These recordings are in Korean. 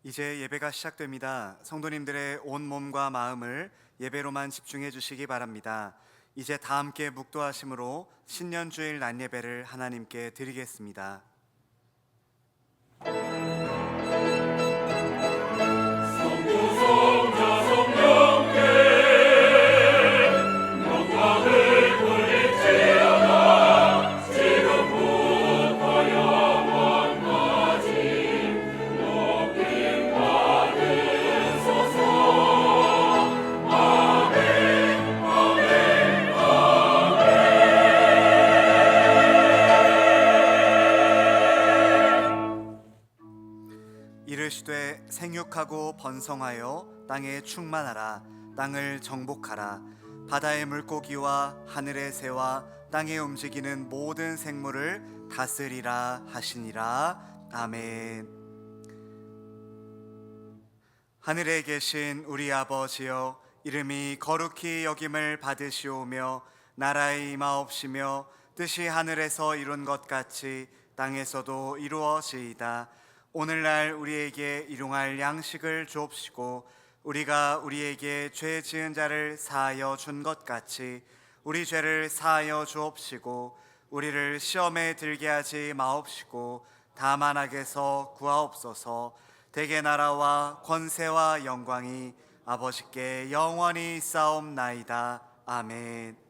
이제 예배가 시작됩니다. 성도님들의 온 몸과 마음을 예배로만 집중해 주시기 바랍니다. 이제 다 함께 묵도하심으로 신년주일 낮예배를 하나님께 드리겠습니다. 이르시되 생육하고 번성하여 땅에 충만하라. 땅을 정복하라. 바다의 물고기와 하늘의 새와 땅에 움직이는 모든 생물을 다스리라 하시니라. 아멘. 하늘에 계신 우리 아버지여, 이름이 거룩히 여김을 받으시오며 나라의 임하옵시며 뜻이 하늘에서 이룬 것 같이 땅에서도 이루어지이다. 오늘날 우리에게 일용할 양식을 주옵시고 우리가 우리에게 죄 지은 자를 사하여 준 것 같이 우리 죄를 사하여 주옵시고 우리를 시험에 들게 하지 마옵시고 다만 악에서 구하옵소서. 대개 나라와 권세와 영광이 아버지께 영원히 있사옵나이다. 아멘.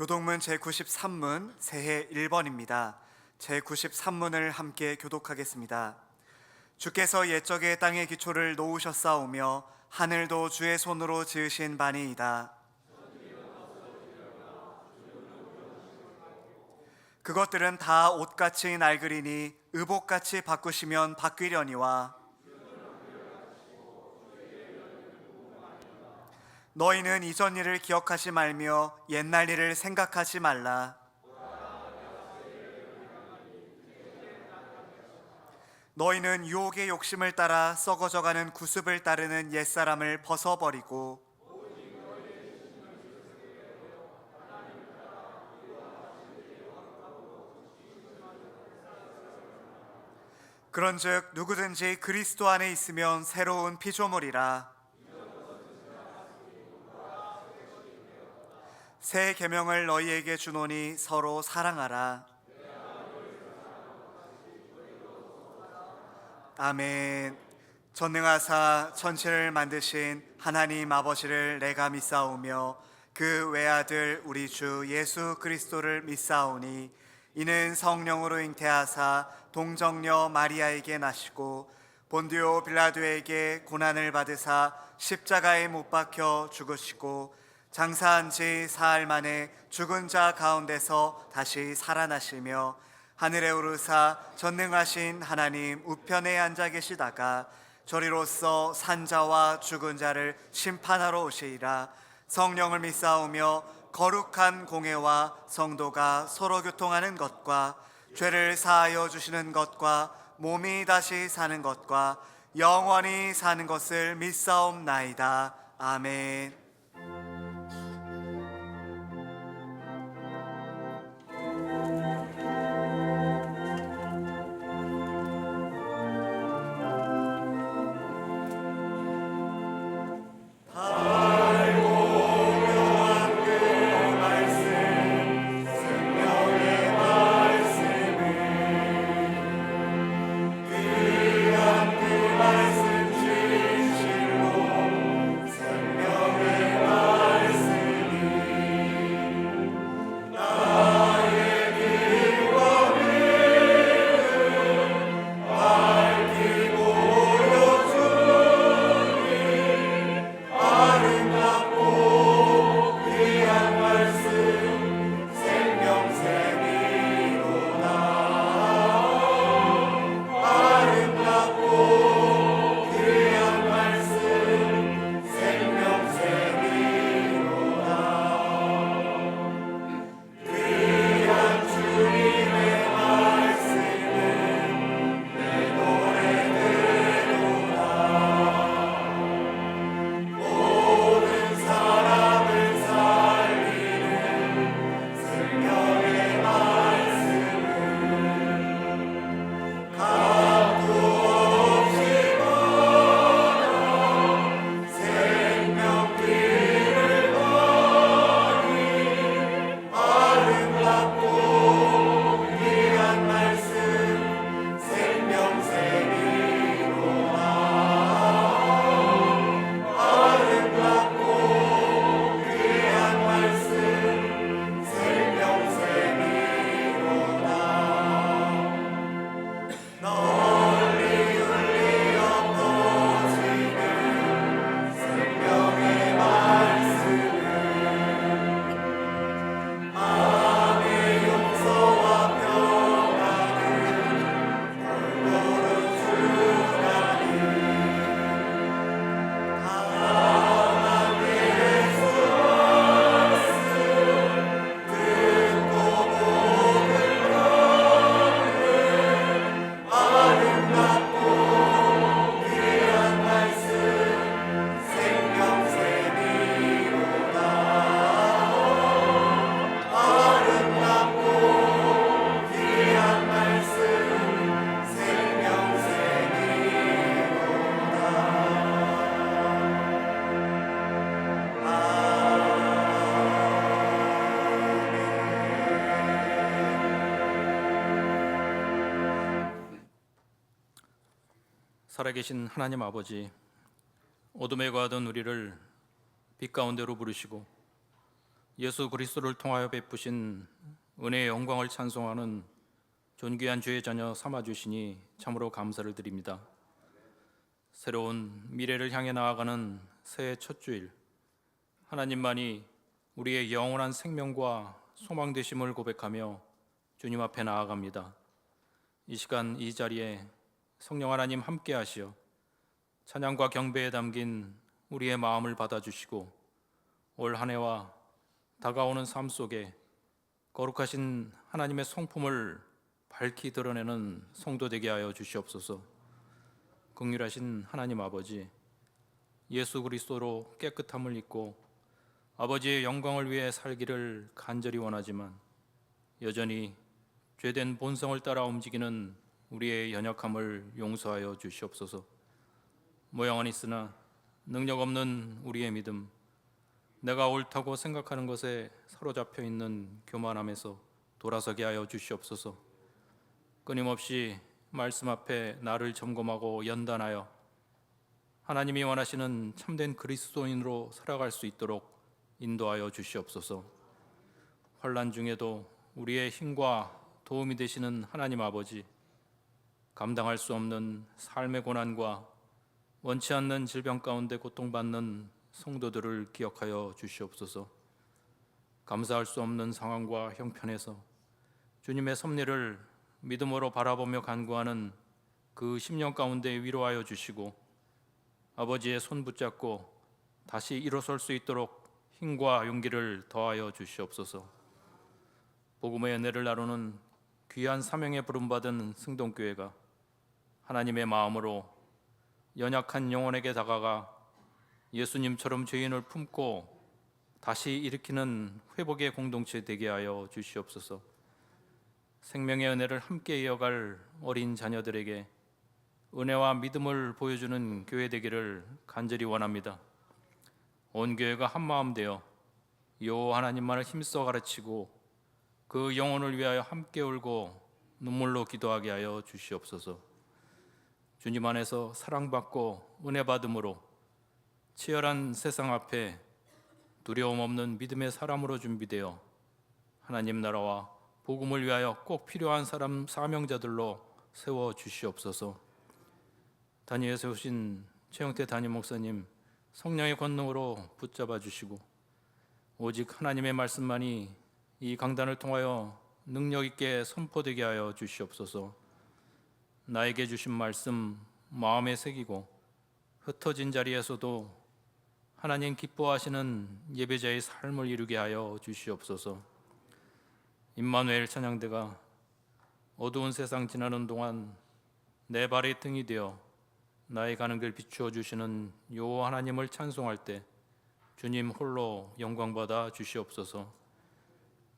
교독문 제93문 새해 1번입니다. 제93문을 함께 교독하겠습니다. 주께서 옛적에 땅의 기초를 놓으셨사오며 하늘도 주의 손으로 지으신 바니이다. 그것들은 다 옷같이 낡으리니 의복같이 바꾸시면 바뀌려니와 너희는 이전 일을 기억하지 말며 옛날 일을 생각하지 말라. 너희는 유혹의 욕심을 따라 썩어져가는 구습을 따르는 옛사람을 벗어버리고 그런즉 누구든지 그리스도 안에 있으면 새로운 피조물이라. 새 계명을 너희에게 주노니 서로 사랑하라. 아멘. 전능하사 천지를 만드신 하나님 아버지를 내가 믿사오며 그 외아들 우리 주 예수 그리스도를 믿사오니 이는 성령으로 잉태하사 동정녀 마리아에게 나시고 본디오 빌라도에게 고난을 받으사 십자가에 못 박혀 죽으시고 장사한 지 사흘 만에 죽은 자 가운데서 다시 살아나시며 하늘에 오르사 전능하신 하나님 우편에 앉아 계시다가 저리로서 산자와 죽은 자를 심판하러 오시리라. 성령을 믿사오며 거룩한 공회와 성도가 서로 교통하는 것과 죄를 사하여 주시는 것과 몸이 다시 사는 것과 영원히 사는 것을 믿사옵나이다. 아멘. 살아계신 하나님 아버지, 어둠에 거하던 우리를 빛 가운데로 부르시고 예수 그리스도를 통하여 베푸신 은혜의 영광을 찬송하는 존귀한 주의 자녀 삼아주시니 참으로 감사를 드립니다. 새로운 미래를 향해 나아가는 새해 첫 주일, 하나님만이 우리의 영원한 생명과 소망 되심을 고백하며 주님 앞에 나아갑니다. 이 시간 이 자리에 성령 하나님 함께 하시어 찬양과 경배에 담긴 우리의 마음을 받아주시고 올 한 해와 다가오는 삶 속에 거룩하신 하나님의 성품을 밝히 드러내는 성도 되게 하여 주시옵소서. 긍휼하신 하나님 아버지, 예수 그리스도로 깨끗함을 입고 아버지의 영광을 위해 살기를 간절히 원하지만 여전히 죄된 본성을 따라 움직이는 우리의 연약함을 용서하여 주시옵소서. 모양은 있으나 능력 없는 우리의 믿음, 내가 옳다고 생각하는 것에 사로잡혀 있는 교만함에서 돌아서게 하여 주시옵소서. 끊임없이 말씀 앞에 나를 점검하고 연단하여 하나님이 원하시는 참된 그리스도인으로 살아갈 수 있도록 인도하여 주시옵소서. 환난 중에도 우리의 힘과 도움이 되시는 하나님 아버지, 감당할 수 없는 삶의 고난과 원치 않는 질병 가운데 고통받는 성도들을 기억하여 주시옵소서. 감사할 수 없는 상황과 형편에서 주님의 섭리를 믿음으로 바라보며 간구하는 그 심령 가운데 위로하여 주시고 아버지의 손 붙잡고 다시 일어설 수 있도록 힘과 용기를 더하여 주시옵소서. 복음의 은혜를 나누는 귀한 사명에 부름받은 승동교회가 하나님의 마음으로 연약한 영혼에게 다가가 예수님처럼 죄인을 품고 다시 일으키는 회복의 공동체 되게 하여 주시옵소서. 생명의 은혜를 함께 이어갈 어린 자녀들에게 은혜와 믿음을 보여주는 교회 되기를 간절히 원합니다. 온 교회가 한마음 되어 여호와 하나님만을 힘써 가르치고 그 영혼을 위하여 함께 울고 눈물로 기도하게 하여 주시옵소서. 주님 안에서 사랑받고 은혜 받음으로 치열한 세상 앞에 두려움 없는 믿음의 사람으로 준비되어 하나님 나라와 복음을 위하여 꼭 필요한 사람 사명자들로 세워 주시옵소서. 단위에 세우신 최영태 담임 목사님 성령의 권능으로 붙잡아 주시고 오직 하나님의 말씀만이 이 강단을 통하여 능력 있게 선포되게 하여 주시옵소서. 나에게 주신 말씀 마음에 새기고 흩어진 자리에서도 하나님 기뻐하시는 예배자의 삶을 이루게 하여 주시옵소서. 임마누엘 찬양대가 어두운 세상 지나는 동안 내 발의 등이 되어 나의 가는 길 비추어 주시는 여호와 하나님을 찬송할 때 주님 홀로 영광받아 주시옵소서.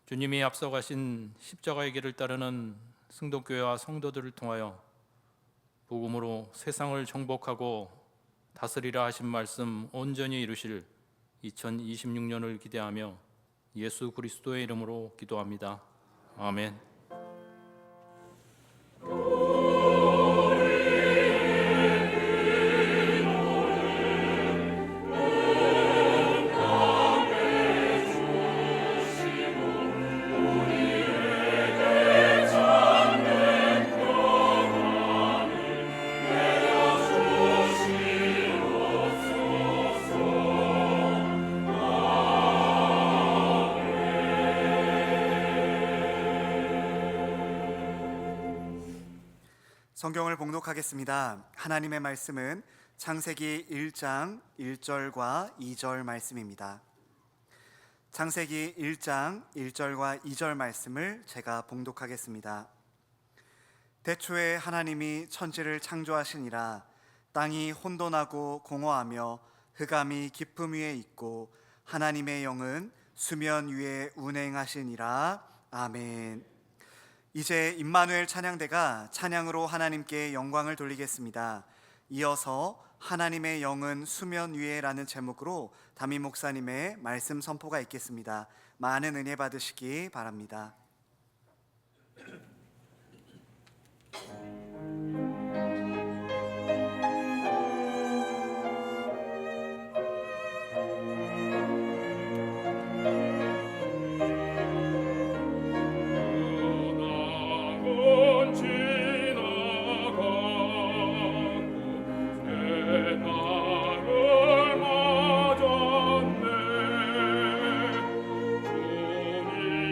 주님이 앞서가신 십자가의 길을 따르는 승동교회와 성도들을 통하여 복음으로 세상을 정복하고 다스리라 하신 말씀 온전히 이루실 2026년을 기대하며 예수 그리스도의 이름으로 기도합니다. 아멘. 성경을 봉독하겠습니다. 하나님의 말씀은 창세기 1장 1절과 2절 말씀입니다. 창세기 1장 1절과 2절 말씀을 제가 봉독하겠습니다. 대초에 하나님이 천지를 창조하시니라. 땅이 혼돈하고 공허하며 흑암이 깊음 위에 있고 하나님의 영은 수면 위에 운행하시니라. 아멘. 이제 임마누엘 찬양대가 찬양으로 하나님께 영광을 돌리겠습니다. 이어서 하나님의 영은 수면 위에라는 제목으로 담임 목사님의 말씀 선포가 있겠습니다. 많은 은혜 받으시기 바랍니다.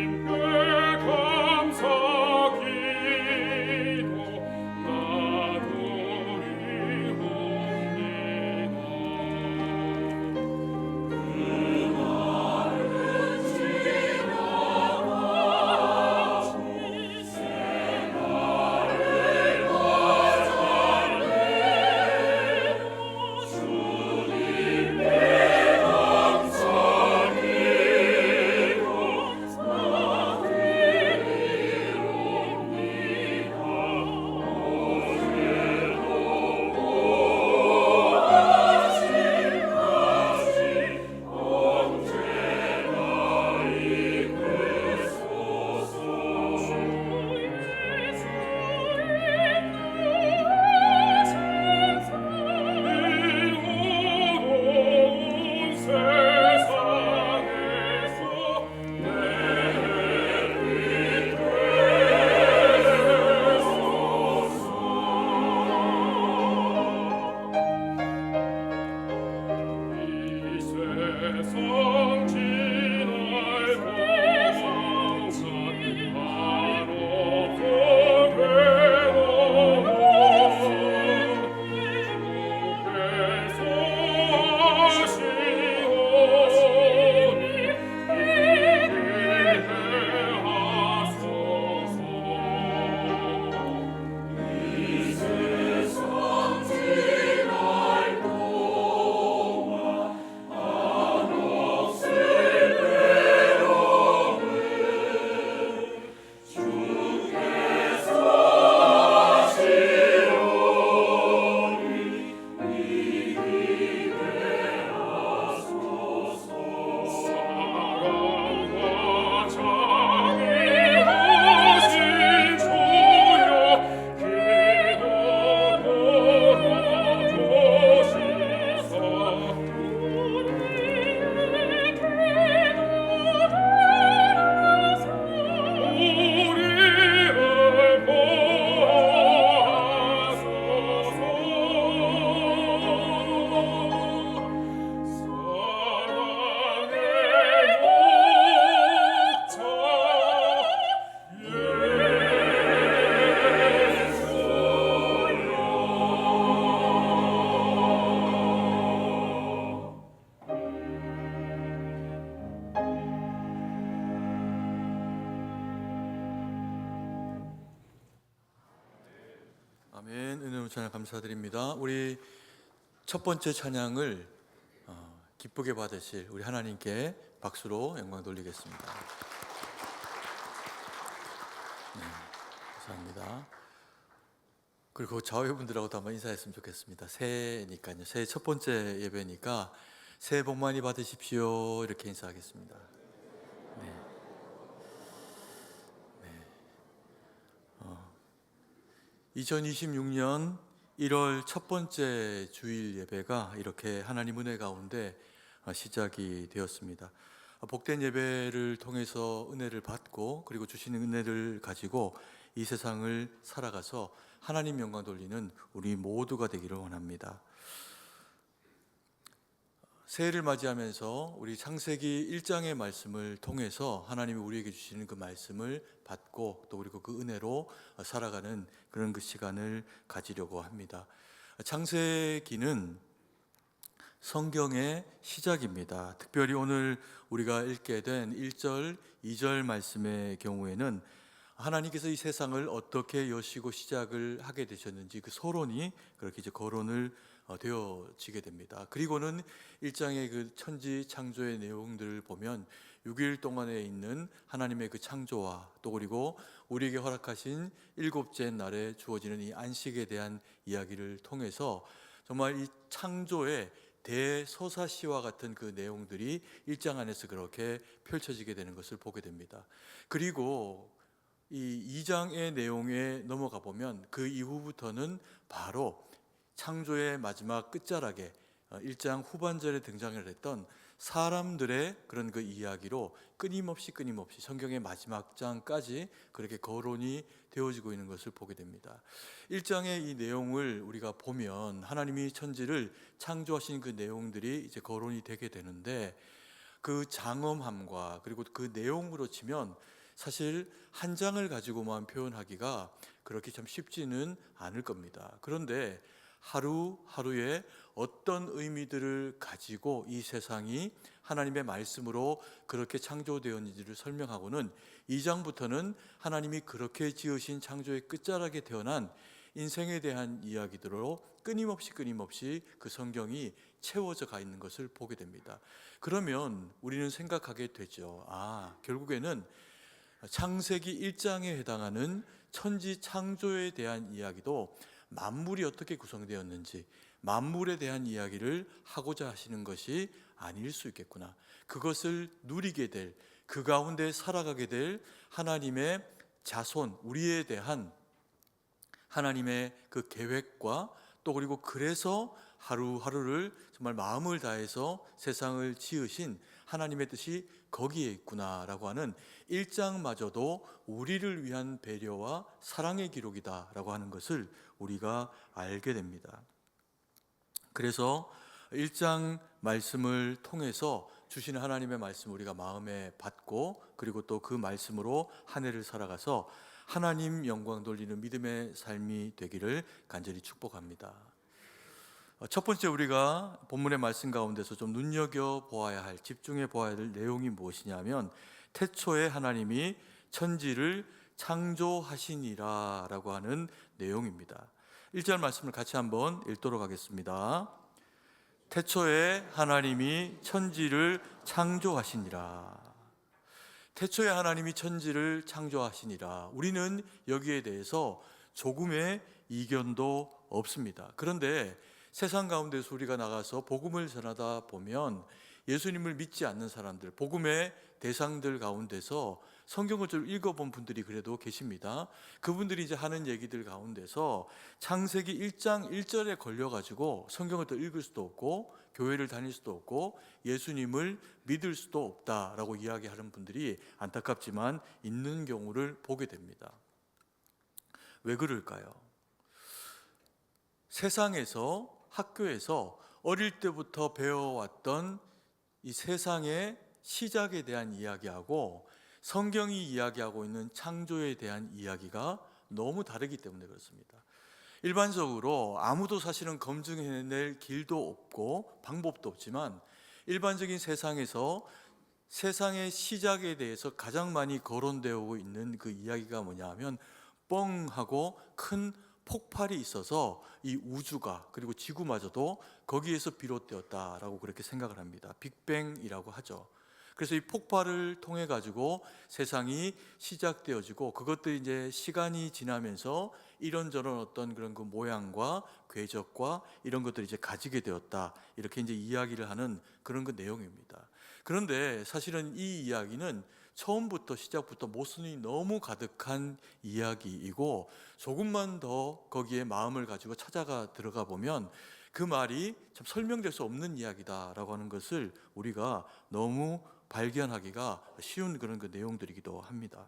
주님께 아멘. 은혜로 찬양 감사드립니다. 우리 첫 번째 찬양을 기쁘게 받으실 우리 하나님께 박수로 영광 돌리겠습니다. 네, 감사합니다. 그리고 좌우분들하고도 한번 인사했으면 좋겠습니다. 새해니까요. 새해 첫 번째 예배니까 새해 복 많이 받으십시오. 이렇게 인사하겠습니다. 네. 2026년 1월 첫 번째 주일 예배가 이렇게 하나님 은혜 가운데 시작이 되었습니다. 복된 예배를 통해서 은혜를 받고 그리고 주시는 은혜를 가지고 이 세상을 살아가서 하나님 영광 돌리는 우리 모두가 되기를 원합니다. 새해를 맞이하면서 우리 창세기 1장의 말씀을 통해서 하나님이 우리에게 주시는 그 말씀을 받고 또 그리고 그 은혜로 살아가는 그런 그 시간을 가지려고 합니다. 창세기는 성경의 시작입니다. 특별히 오늘 우리가 읽게 된 1절, 2절 말씀의 경우에는 하나님께서 이 세상을 어떻게 여시고 시작을 하게 되셨는지 그 서론이 그렇게 이제 거론을 되어지게 됩니다. 그리고는 1장의 그 천지 창조의 내용들을 보면 6일 동안에 있는 하나님의 그 창조와 또 그리고 우리에게 허락하신 일곱째 날에 주어지는 이 안식에 대한 이야기를 통해서 정말 이 창조의 대서사시와 같은 그 내용들이 1장 안에서 그렇게 펼쳐지게 되는 것을 보게 됩니다. 그리고 이 2장의 내용에 넘어가 보면 그 이후부터는 바로 창조의 마지막 끝자락에 1장 후반절에 등장을 했던 사람들의 그런 그 이야기로 끊임없이 성경의 마지막 장까지 그렇게 거론이 되어지고 있는 것을 보게 됩니다. 1장의 이 내용을 우리가 보면 하나님이 천지를 창조하신 그 내용들이 이제 거론이 되게 되는데 그 장엄함과 그리고 그 내용으로 치면 사실 한 장을 가지고만 표현하기가 그렇게 참 쉽지는 않을 겁니다. 그런데 하루하루에 어떤 의미들을 가지고 이 세상이 하나님의 말씀으로 그렇게 창조되었는지를 설명하고는 2장부터는 하나님이 그렇게 지으신 창조의 끝자락에 태어난 인생에 대한 이야기들로 끊임없이 그 성경이 채워져 가 있는 것을 보게 됩니다. 그러면 우리는 생각하게 되죠. 결국에는 창세기 1장에 해당하는 천지 창조에 대한 이야기도 만물이 어떻게 구성되었는지 만물에 대한 이야기를 하고자 하시는 것이 아닐 수 있겠구나. 그것을 누리게 될, 그 가운데 살아가게 될 하나님의 자손, 우리에 대한 하나님의 그 계획과 또 그리고 그래서 하루하루를 정말 마음을 다해서 세상을 지으신 하나님의 뜻이 거기에 있구나라고 하는 1장마저도 우리를 위한 배려와 사랑의 기록이다라고 하는 것을 우리가 알게 됩니다. 그래서 1장 말씀을 통해서 주시는 하나님의 말씀 우리가 마음에 받고 그리고 또 그 말씀으로 한 해를 살아가서 하나님 영광 돌리는 믿음의 삶이 되기를 간절히 축복합니다. 첫 번째 우리가 본문의 말씀 가운데서 좀 눈여겨보아야 할, 집중해 보아야 할 내용이 무엇이냐면 태초에 하나님이 천지를 창조하시니라 라고 하는 내용입니다. 1절 말씀을 같이 한번 읽도록 하겠습니다. 태초에 하나님이 천지를 창조하시니라. 태초에 하나님이 천지를 창조하시니라. 우리는 여기에 대해서 조금의 이견도 없습니다. 그런데 세상 가운데서 우리가 나가서 복음을 전하다 보면 예수님을 믿지 않는 사람들, 복음의 대상들 가운데서 성경을 좀 읽어본 분들이 그래도 계십니다. 그분들이 이제 하는 얘기들 가운데서 창세기 1장 1절에 걸려가지고 성경을 또 읽을 수도 없고 교회를 다닐 수도 없고 예수님을 믿을 수도 없다라고 이야기하는 분들이 안타깝지만 있는 경우를 보게 됩니다. 왜 그럴까요? 세상에서 학교에서 어릴 때부터 배워왔던 이 세상의 시작에 대한 이야기하고 성경이 이야기하고 있는 창조에 대한 이야기가 너무 다르기 때문에 그렇습니다. 일반적으로 아무도 사실은 검증해낼 길도 없고 방법도 없지만 일반적인 세상에서 세상의 시작에 대해서 가장 많이 거론되어 오고 있는 그 이야기가 뭐냐 하면 뻥하고 큰 폭발이 있어서 이 우주가 그리고 지구마저도 거기에서 비롯되었다라고 그렇게 생각을 합니다. 빅뱅이라고 하죠. 그래서 이 폭발을 통해 가지고 세상이 시작되어지고 그것들이 이제 시간이 지나면서 이런저런 어떤 그런 그 모양과 궤적과 이런 것들을 이제 가지게 되었다, 이렇게 이제 이야기를 하는 그런 그 내용입니다. 그런데 사실은 이 이야기는 처음부터 시작부터 모순이 너무 가득한 이야기이고, 조금만 더 거기에 마음을 가지고 찾아가 들어가 보면 그 말이 참 설명될 수 없는 이야기다라고 하는 것을 우리가 너무 발견하기가 쉬운 그런 그 내용들이기도 합니다.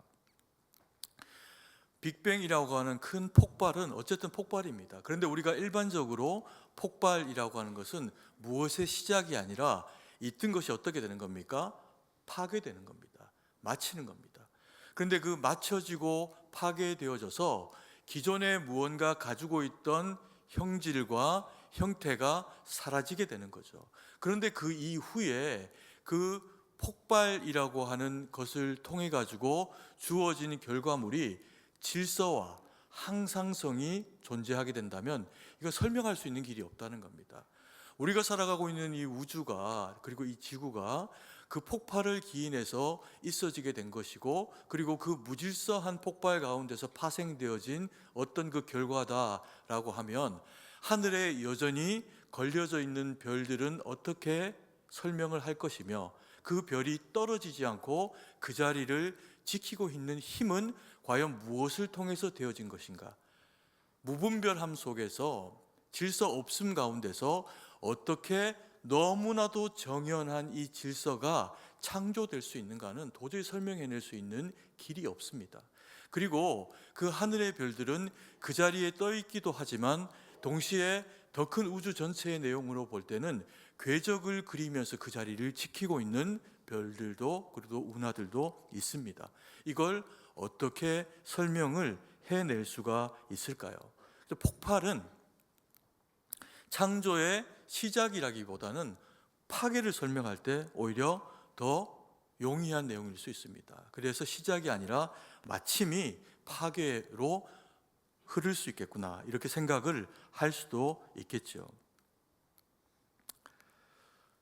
빅뱅이라고 하는 큰 폭발은 어쨌든 폭발입니다. 그런데 우리가 일반적으로 폭발이라고 하는 것은 무엇의 시작이 아니라 이 뜬 것이 어떻게 되는 겁니까? 파괴되는 겁니다. 마치는 겁니다. 그런데 그 맞춰지고 파괴되어져서 기존에 무언가 가지고 있던 형질과 형태가 사라지게 되는 거죠. 그런데 그 이후에 그 폭발이라고 하는 것을 통해 가지고 주어진 결과물이 질서와 항상성이 존재하게 된다면 이거 설명할 수 있는 길이 없다는 겁니다. 우리가 살아가고 있는 이 우주가 그리고 이 지구가 그 폭발을 기인해서 있어지게 된 것이고, 그리고 그 무질서한 폭발 가운데서 파생되어진 어떤 그 결과다라고 하면 하늘에 여전히 걸려져 있는 별들은 어떻게 설명을 할 것이며, 그 별이 떨어지지 않고 그 자리를 지키고 있는 힘은 과연 무엇을 통해서 되어진 것인가? 무분별함 속에서 질서 없음 가운데서 어떻게 너무나도 정연한 이 질서가 창조될 수 있는가는 도저히 설명해낼 수 있는 길이 없습니다. 그리고 그 하늘의 별들은 그 자리에 떠 있기도 하지만 동시에 더 큰 우주 전체의 내용으로 볼 때는 궤적을 그리면서 그 자리를 지키고 있는 별들도 그리고 운하들도 있습니다. 이걸 어떻게 설명을 해낼 수가 있을까요? 폭발은 창조의 시작이라기보다는 파괴를 설명할 때 오히려 더 용이한 내용일 수 있습니다. 그래서 시작이 아니라 마침이 파괴로 흐를 수 있겠구나, 이렇게 생각을 할 수도 있겠죠.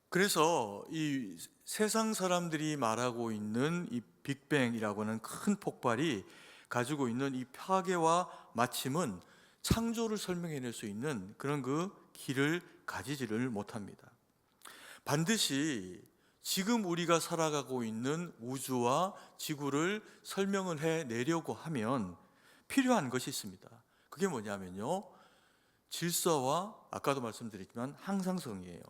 그래서 이 세상 사람들이 말하고 있는 이 빅뱅이라고 하는 큰 폭발이 가지고 있는 이 파괴와 마침은 창조를 설명해낼 수 있는 그런 그 길을 가지지를 못합니다. 반드시 지금 우리가 살아가고 있는 우주와 지구를 설명을 해내려고 하면 필요한 것이 있습니다. 그게 뭐냐면요, 질서와 아까도 말씀드렸지만 항상성이에요.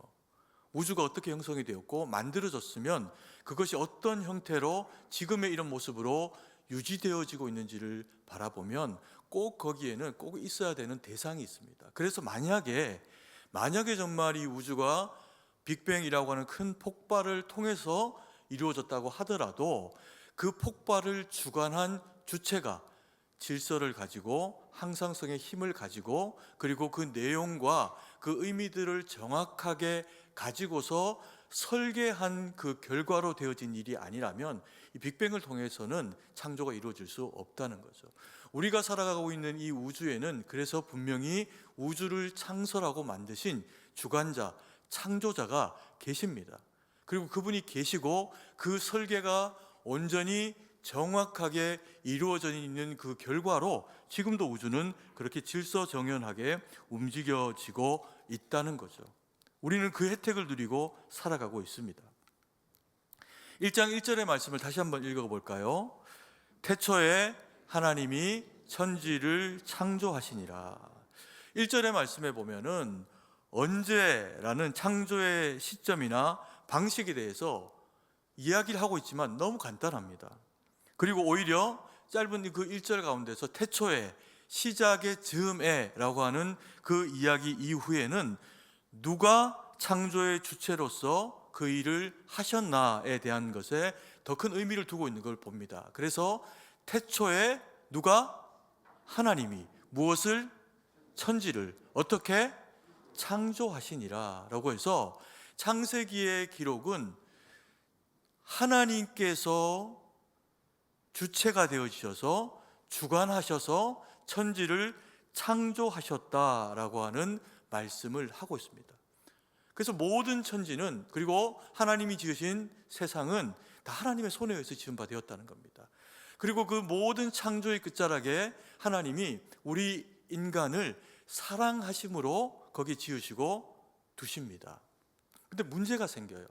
우주가 어떻게 형성이 되었고 만들어졌으면 그것이 어떤 형태로 지금의 이런 모습으로 유지되어지고 있는지를 바라보면 꼭 거기에는 꼭 있어야 되는 대상이 있습니다. 그래서 만약에 정말 이 우주가 빅뱅이라고 하는 큰 폭발을 통해서 이루어졌다고 하더라도 그 폭발을 주관한 주체가 질서를 가지고 항상성의 힘을 가지고 그리고 그 내용과 그 의미들을 정확하게 가지고서 설계한 그 결과로 되어진 일이 아니라면 이 빅뱅을 통해서는 창조가 이루어질 수 없다는 거죠. 우리가 살아가고 있는 이 우주에는 그래서 분명히 우주를 창설하고 만드신 주관자, 창조자가 계십니다. 그리고 그분이 계시고 그 설계가 온전히 정확하게 이루어져 있는 그 결과로 지금도 우주는 그렇게 질서정연하게 움직여지고 있다는 거죠. 우리는 그 혜택을 누리고 살아가고 있습니다. 1장 1절의 말씀을 다시 한번 읽어볼까요? 태초에 하나님이 천지를 창조하시니라. 1절의 말씀에 보면은 언제라는 창조의 시점이나 방식에 대해서 이야기를 하고 있지만 너무 간단합니다. 그리고 오히려 짧은 그 1절 가운데서 태초에, 시작의 즈음에 라고 하는 그 이야기 이후에는 누가 창조의 주체로서 그 일을 하셨나에 대한 것에 더 큰 의미를 두고 있는 걸 봅니다. 그래서 태초에 누가? 하나님이 무엇을? 천지를 어떻게? 창조하시니라 라고 해서 창세기의 기록은 하나님께서 주체가 되어주셔서 주관하셔서 천지를 창조하셨다라고 하는 말씀을 하고 있습니다. 그래서 모든 천지는, 그리고 하나님이 지으신 세상은 다 하나님의 손에 의해서 지은 바 되었다는 겁니다. 그리고 그 모든 창조의 끝자락에 하나님이 우리 인간을 사랑하심으로 거기 지으시고 두십니다. 근데 문제가 생겨요.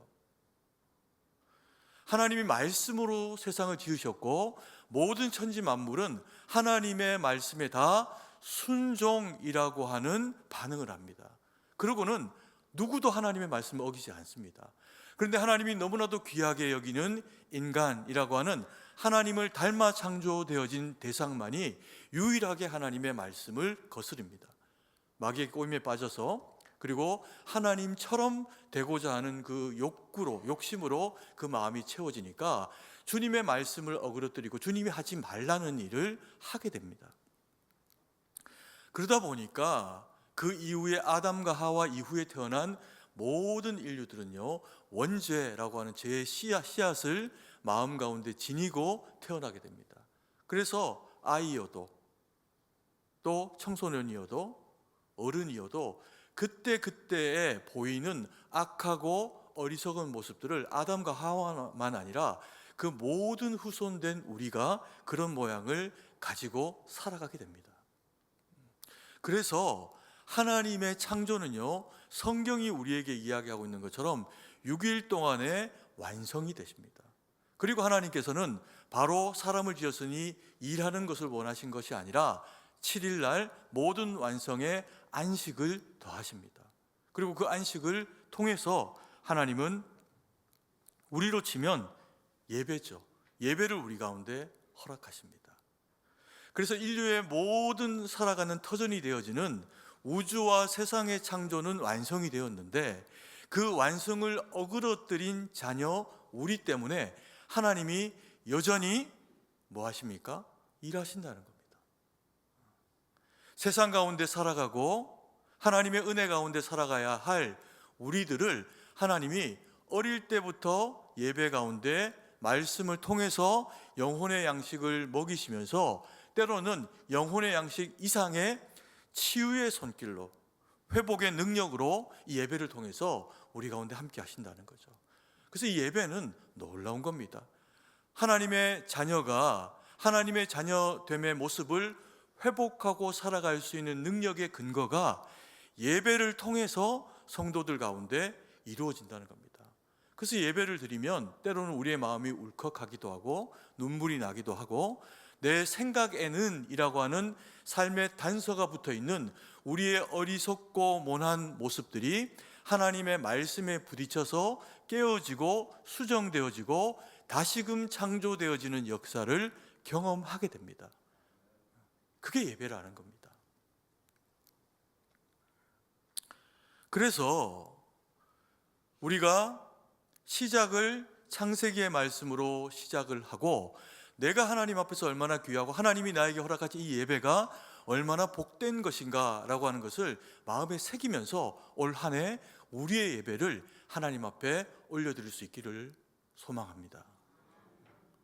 하나님이 말씀으로 세상을 지으셨고 모든 천지 만물은 하나님의 말씀에 다 순종이라고 하는 반응을 합니다. 그러고는 누구도 하나님의 말씀을 어기지 않습니다. 그런데 하나님이 너무나도 귀하게 여기는 인간이라고 하는 하나님을 닮아 창조되어진 대상만이 유일하게 하나님의 말씀을 거스릅니다. 마귀의 꼬임에 빠져서, 그리고 하나님처럼 되고자 하는 그 욕심으로 그 마음이 채워지니까 주님의 말씀을 어그러뜨리고 주님이 하지 말라는 일을 하게 됩니다. 그러다 보니까 그 이후에 아담과 하와 이후에 태어난 모든 인류들은요, 원죄라고 하는 죄의 씨앗을 마음 가운데 지니고 태어나게 됩니다. 그래서 아이여도 또 청소년이어도 어른이어도 그때그때에 보이는 악하고 어리석은 모습들을 아담과 하와만 아니라 그 모든 후손된 우리가 그런 모양을 가지고 살아가게 됩니다. 그래서 하나님의 창조는요, 성경이 우리에게 이야기하고 있는 것처럼 6일 동안에 완성이 되십니다. 그리고 하나님께서는 바로 사람을 지었으니 일하는 것을 원하신 것이 아니라 7일 날 모든 완성에 안식을 더하십니다. 그리고 그 안식을 통해서 하나님은 우리로 치면 예배죠. 예배를 우리 가운데 허락하십니다. 그래서 인류의 모든 살아가는 터전이 되어지는 우주와 세상의 창조는 완성이 되었는데 그 완성을 어그러뜨린 자녀 우리 때문에 하나님이 여전히 뭐 하십니까? 일하신다는 겁니다. 세상 가운데 살아가고 하나님의 은혜 가운데 살아가야 할 우리들을 하나님이 어릴 때부터 예배 가운데 말씀을 통해서 영혼의 양식을 먹이시면서 때로는 영혼의 양식 이상의 치유의 손길로, 회복의 능력으로 이 예배를 통해서 우리 가운데 함께 하신다는 거죠. 그래서 이 예배는 놀라운 겁니다. 하나님의 자녀가 하나님의 자녀됨의 모습을 회복하고 살아갈 수 있는 능력의 근거가 예배를 통해서 성도들 가운데 이루어진다는 겁니다. 그래서 예배를 드리면 때로는 우리의 마음이 울컥하기도 하고 눈물이 나기도 하고 내 생각에는 이라고 하는 삶의 단서가 붙어 있는 우리의 어리석고 모난 모습들이 하나님의 말씀에 부딪혀서 깨어지고 수정되어지고 다시금 창조되어지는 역사를 경험하게 됩니다. 그게 예배라는 겁니다. 그래서 우리가 시작을 창세기의 말씀으로 시작을 하고 내가 하나님 앞에서 얼마나 귀하고 하나님이 나에게 허락하신 이 예배가 얼마나 복된 것인가 라고 하는 것을 마음에 새기면서 올 한 해 우리의 예배를 하나님 앞에 올려드릴 수 있기를 소망합니다.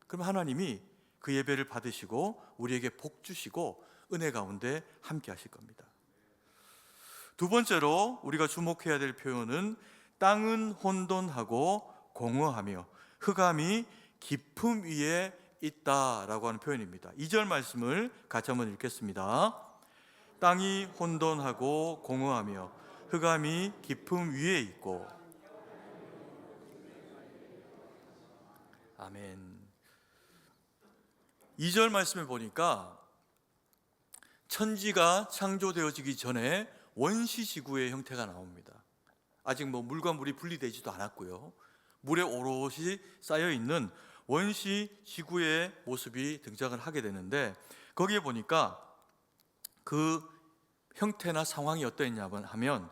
그럼 하나님이 그 예배를 받으시고 우리에게 복 주시고 은혜 가운데 함께 하실 겁니다. 두 번째로 우리가 주목해야 될 표현은 땅은 혼돈하고 공허하며 흑암이 깊음 위에 있다라고 하는 표현입니다. 2절 말씀을 같이 한번 읽겠습니다. 땅이 혼돈하고 공허하며 흑암이 깊음 위에 있고. 아멘. 2절 말씀을 보니까 천지가 창조되어지기 전에 원시지구의 형태가 나옵니다. 아직 물과 물이 분리되지도 않았고요. 물에 오롯이 쌓여있는 원시지구의 모습이 등장을 하게 되는데 거기에 보니까 그 형태나 상황이 어떠했냐면 하면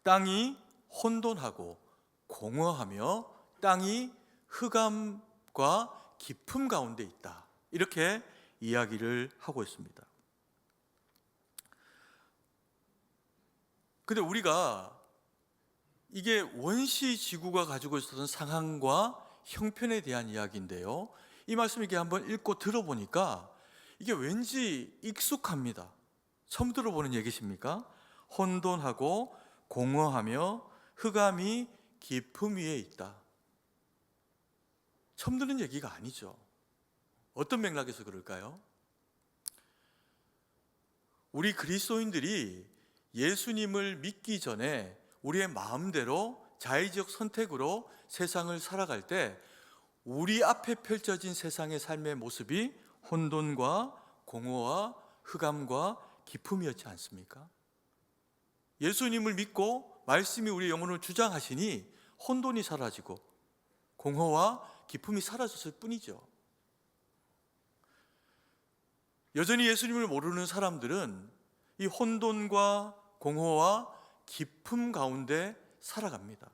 땅이 혼돈하고 공허하며 땅이 흑암과 깊음 가운데 있다. 이렇게 이야기를 하고 있습니다. 근데 우리가 이게 원시지구가 가지고 있었던 상황과 형편에 대한 이야기인데요, 이 말씀 이렇게 한번 읽고 들어보니까 이게 왠지 익숙합니다. 처음 들어보는 얘기십니까? 혼돈하고 공허하며 흑암이 깊음 위에 있다. 처음 듣는 얘기가 아니죠. 어떤 맥락에서 그럴까요? 우리 그리스도인들이 예수님을 믿기 전에 우리의 마음대로 자의적 선택으로 세상을 살아갈 때 우리 앞에 펼쳐진 세상의 삶의 모습이 혼돈과 공허와 흑암과 기품이었지 않습니까? 예수님을 믿고 말씀이 우리 영혼을 주장하시니 혼돈이 사라지고 공허와 기품이 사라졌을 뿐이죠. 여전히 예수님을 모르는 사람들은 이 혼돈과 공허와 기품 가운데 살아갑니다.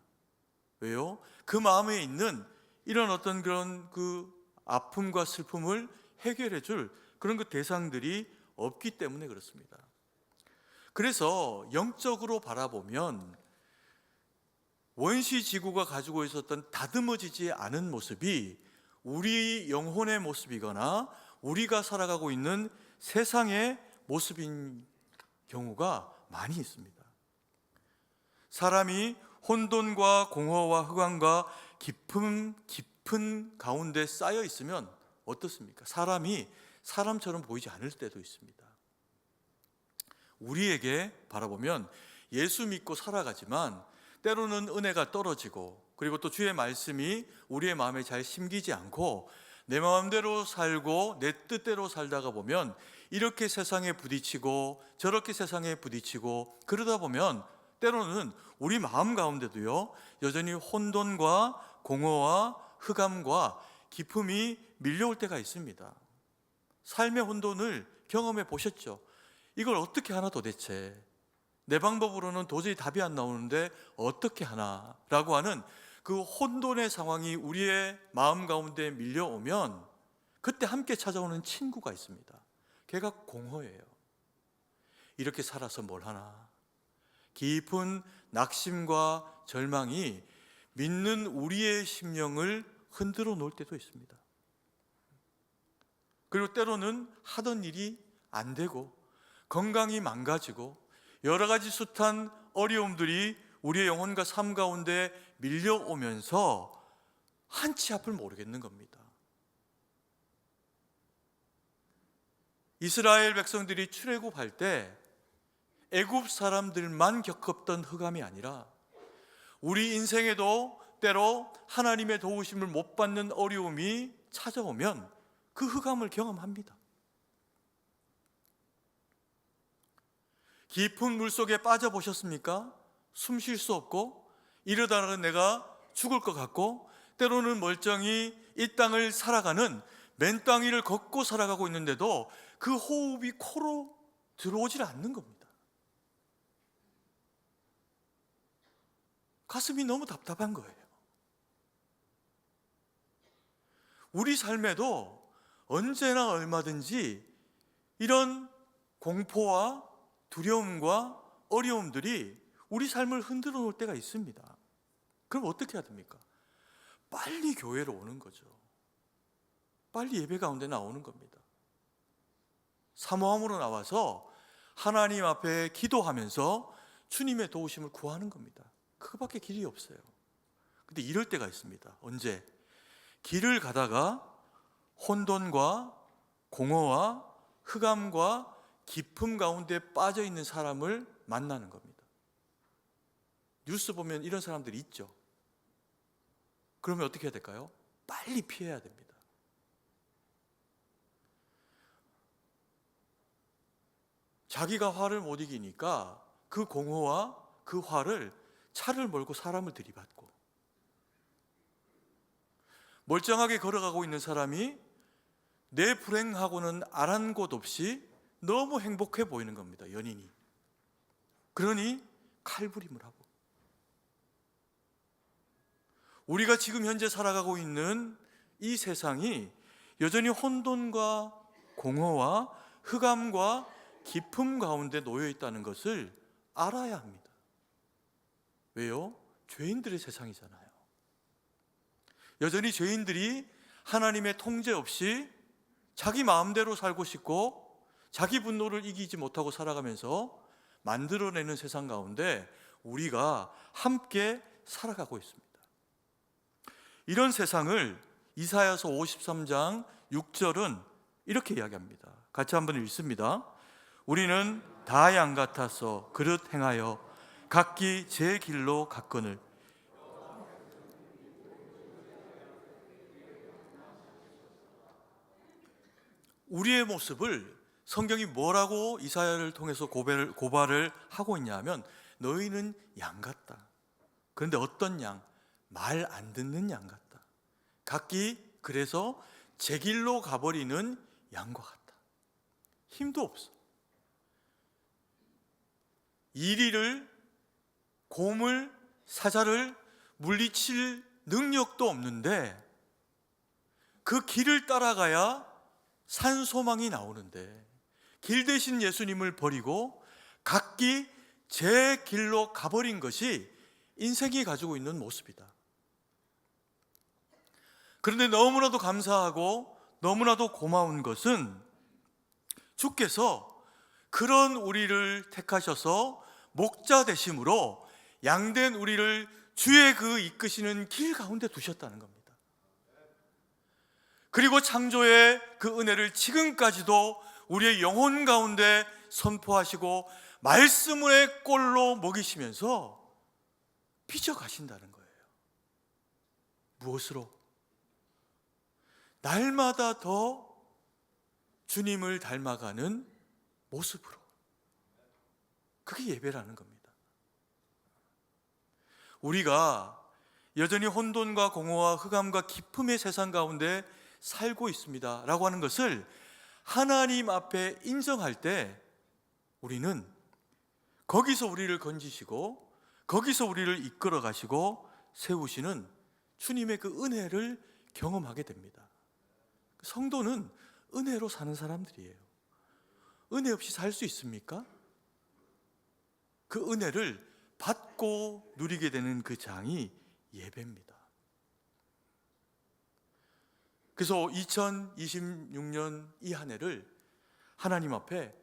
왜요? 그 마음에 있는 이런 어떤 그런 그 아픔과 슬픔을 해결해 줄 그런 그 대상들이 없기 때문에 그렇습니다. 그래서 영적으로 바라보면 원시 지구가 가지고 있었던 다듬어지지 않은 모습이 우리 영혼의 모습이거나 우리가 살아가고 있는 세상의 모습인 경우가 많이 있습니다. 사람이 혼돈과 공허와 흑암과 깊은 가운데 쌓여 있으면 어떻습니까? 사람이 사람처럼 보이지 않을 때도 있습니다. 우리에게 바라보면 예수 믿고 살아가지만 때로는 은혜가 떨어지고 그리고 또 주의 말씀이 우리의 마음에 잘 심기지 않고 내 마음대로 살고 내 뜻대로 살다가 보면 이렇게 세상에 부딪히고 저렇게 세상에 부딪히고 그러다 보면 때로는 우리 마음 가운데도요 여전히 혼돈과 공허와 흑암과 기품이 밀려올 때가 있습니다. 삶의 혼돈을 경험해 보셨죠? 이걸 어떻게 하나 도대체 내 방법으로는 도저히 답이 안 나오는데 어떻게 하나라고 하는 그 혼돈의 상황이 우리의 마음 가운데 밀려오면 그때 함께 찾아오는 친구가 있습니다. 걔가 공허예요. 이렇게 살아서 뭘 하나? 깊은 낙심과 절망이 믿는 우리의 심령을 흔들어 놓을 때도 있습니다. 그리고 때로는 하던 일이 안 되고 건강이 망가지고 여러 가지 숱한 어려움들이 우리의 영혼과 삶 가운데 밀려오면서 한치 앞을 모르겠는 겁니다. 이스라엘 백성들이 출애굽할 때 애굽 사람들만 겪었던 흑암이 아니라 우리 인생에도 때로 하나님의 도우심을 못 받는 어려움이 찾아오면 그 흑암을 경험합니다. 깊은 물속에 빠져보셨습니까? 숨 쉴 수 없고 이러다가 내가 죽을 것 같고 때로는 멀쩡히 이 땅을 살아가는 맨 땅 위를 걷고 살아가고 있는데도 그 호흡이 코로 들어오질 않는 겁니다. 가슴이 너무 답답한 거예요. 우리 삶에도 언제나 얼마든지 이런 공포와 두려움과 어려움들이 우리 삶을 흔들어 놓을 때가 있습니다. 그럼 어떻게 해야 됩니까? 빨리 교회로 오는 거죠. 빨리 예배 가운데 나오는 겁니다. 사모함으로 나와서 하나님 앞에 기도하면서 주님의 도우심을 구하는 겁니다. 그거밖에 길이 없어요. 근데 이럴 때가 있습니다. 언제? 길을 가다가 혼돈과 공허와 흑암과 깊음 가운데 빠져 있는 사람을 만나는 겁니다. 뉴스 보면 이런 사람들이 있죠. 그러면 어떻게 해야 될까요? 빨리 피해야 됩니다. 자기가 화를 못 이기니까 그 공허와 그 화를 차를 몰고 사람을 들이받고 멀쩡하게 걸어가고 있는 사람이 내 불행하고는 아랑곳 없이 너무 행복해 보이는 겁니다. 연인이. 그러니 칼부림을 하고 우리가 지금 현재 살아가고 있는 이 세상이 여전히 혼돈과 공허와 흑암과 깊음 가운데 놓여 있다는 것을 알아야 합니다. 왜요? 죄인들의 세상이잖아요. 여전히 죄인들이 하나님의 통제 없이 자기 마음대로 살고 싶고 자기 분노를 이기지 못하고 살아가면서 만들어내는 세상 가운데 우리가 함께 살아가고 있습니다. 이런 세상을 이사야서 53장 6절은 이렇게 이야기합니다. 같이 한번 읽습니다. 우리는 다 양 같아서 그릇 행하여 각기 제 길로 갔거늘. 우리의 모습을 성경이 뭐라고 이사야를 통해서 고발을 하고 있냐면 너희는 양 같다. 그런데 어떤 양? 말 안 듣는 양 같다. 각기 그래서 제 길로 가버리는 양과 같다. 힘도 없어. 이리를, 곰을, 사자를 물리칠 능력도 없는데 그 길을 따라가야 산소망이 나오는데 길 대신 예수님을 버리고 각기 제 길로 가버린 것이 인생이 가지고 있는 모습이다. 그런데 너무나도 감사하고 너무나도 고마운 것은 주께서 그런 우리를 택하셔서 목자 되심으로 양된 우리를 주의 그 이끄시는 길 가운데 두셨다는 겁니다. 그리고 창조의 그 은혜를 지금까지도 우리의 영혼 가운데 선포하시고 말씀의 꼴로 먹이시면서 빚어가신다는 거예요. 무엇으로? 날마다 더 주님을 닮아가는 모습으로. 그게 예배라는 겁니다. 우리가 여전히 혼돈과 공허와 흑암과 기품의 세상 가운데 살고 있습니다 라고 하는 것을 하나님 앞에 인정할 때 우리는 거기서 우리를 건지시고 거기서 우리를 이끌어 가시고 세우시는 주님의 그 은혜를 경험하게 됩니다. 성도는 은혜로 사는 사람들이에요. 은혜 없이 살 수 있습니까? 그 은혜를 받고 누리게 되는 그 장이 예배입니다. 그래서 2026년 이 한 해를 하나님 앞에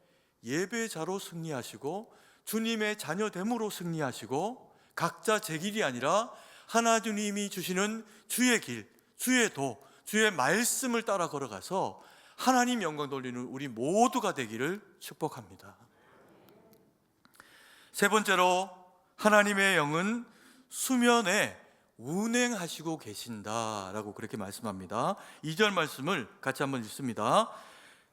예배자로 승리하시고 주님의 자녀됨으로 승리하시고 각자 제 길이 아니라 하나님이 주시는 주의 길, 주의 도, 주의 말씀을 따라 걸어가서 하나님 영광 돌리는 우리 모두가 되기를 축복합니다. 세 번째로 하나님의 영은 수면에 운행하시고 계신다라고 그렇게 말씀합니다. 2절 말씀을 같이 한번 읽습니다.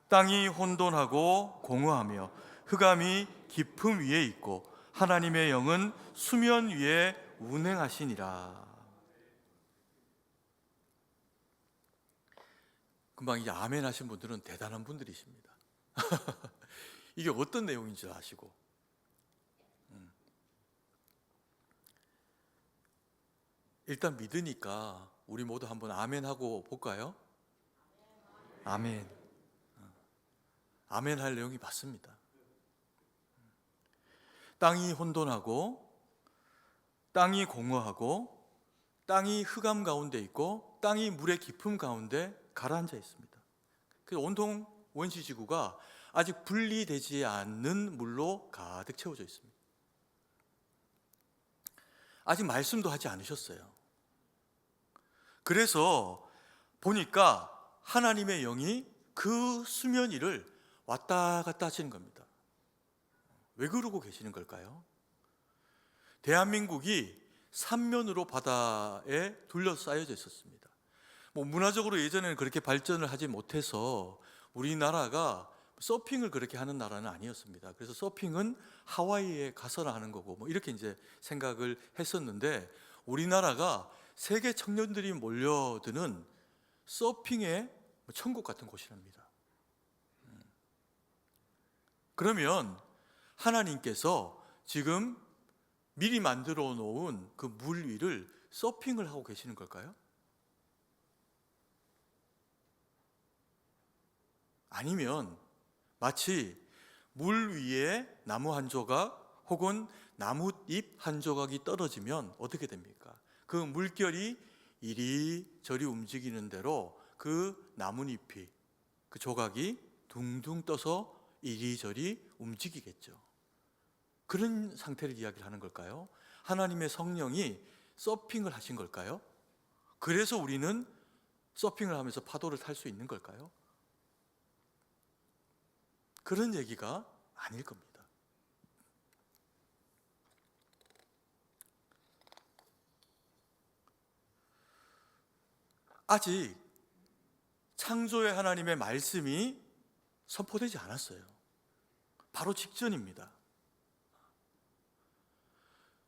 땅이 혼돈하고 공허하며 흑암이 깊음 위에 있고 하나님의 영은 수면 위에 운행하시니라. 금방 이제 아멘 하신 분들은 대단한 분들이십니다. 이게 어떤 내용인지 아시고 일단 믿으니까 우리 모두 한번 아멘 하고 볼까요? 아멘. 아멘 할 내용이 맞습니다. 땅이 혼돈하고 땅이 공허하고 땅이 흑암 가운데 있고 땅이 물의 깊음 가운데 가라앉아 있습니다. 그래서 온통 원시지구가 아직 분리되지 않는 물로 가득 채워져 있습니다. 아직 말씀도 하지 않으셨어요. 그래서 보니까 하나님의 영이 그 수면 위를 왔다 갔다 하시는 겁니다. 왜 그러고 계시는 걸까요? 대한민국이 삼면으로 바다에 둘러싸여져 있었습니다. 문화적으로 예전에는 그렇게 발전을 하지 못해서 우리나라가 서핑을 그렇게 하는 나라는 아니었습니다. 그래서 서핑은 하와이에 가서나 하는 거고 이렇게 이제 생각을 했었는데 우리나라가 세계 청년들이 몰려드는 서핑의 천국 같은 곳이랍니다. 그러면 하나님께서 지금 미리 만들어 놓은 그 물 위를 서핑을 하고 계시는 걸까요? 아니면 마치 물 위에 나무 한 조각 혹은 나뭇잎 한 조각이 떨어지면 어떻게 됩니까? 그 물결이 이리저리 움직이는 대로 그 나뭇잎이 그 조각이 둥둥 떠서 이리저리 움직이겠죠. 그런 상태를 이야기를 하는 걸까요? 하나님의 성령이 서핑을 하신 걸까요? 그래서 우리는 서핑을 하면서 파도를 탈 수 있는 걸까요? 그런 얘기가 아닐 겁니다. 아직 창조의 하나님의 말씀이 선포되지 않았어요. 바로 직전입니다.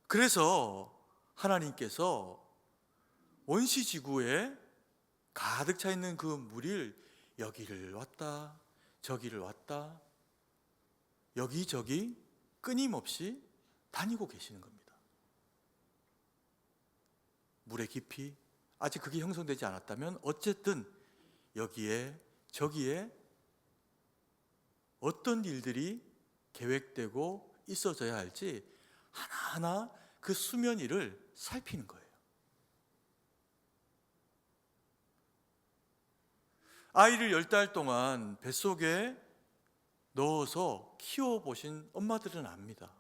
그래서 하나님께서 원시지구에 가득 차 있는 그 물을 여기를 왔다 저기를 왔다 여기저기 끊임없이 다니고 계시는 겁니다. 물의 깊이, 아직 그게 형성되지 않았다면 어쨌든 여기에 저기에 어떤 일들이 계획되고 있어져야 할지 하나하나 그 수면 위를 살피는 거예요. 아이를 10달 동안 뱃속에 넣어서 키워보신 엄마들은 압니다.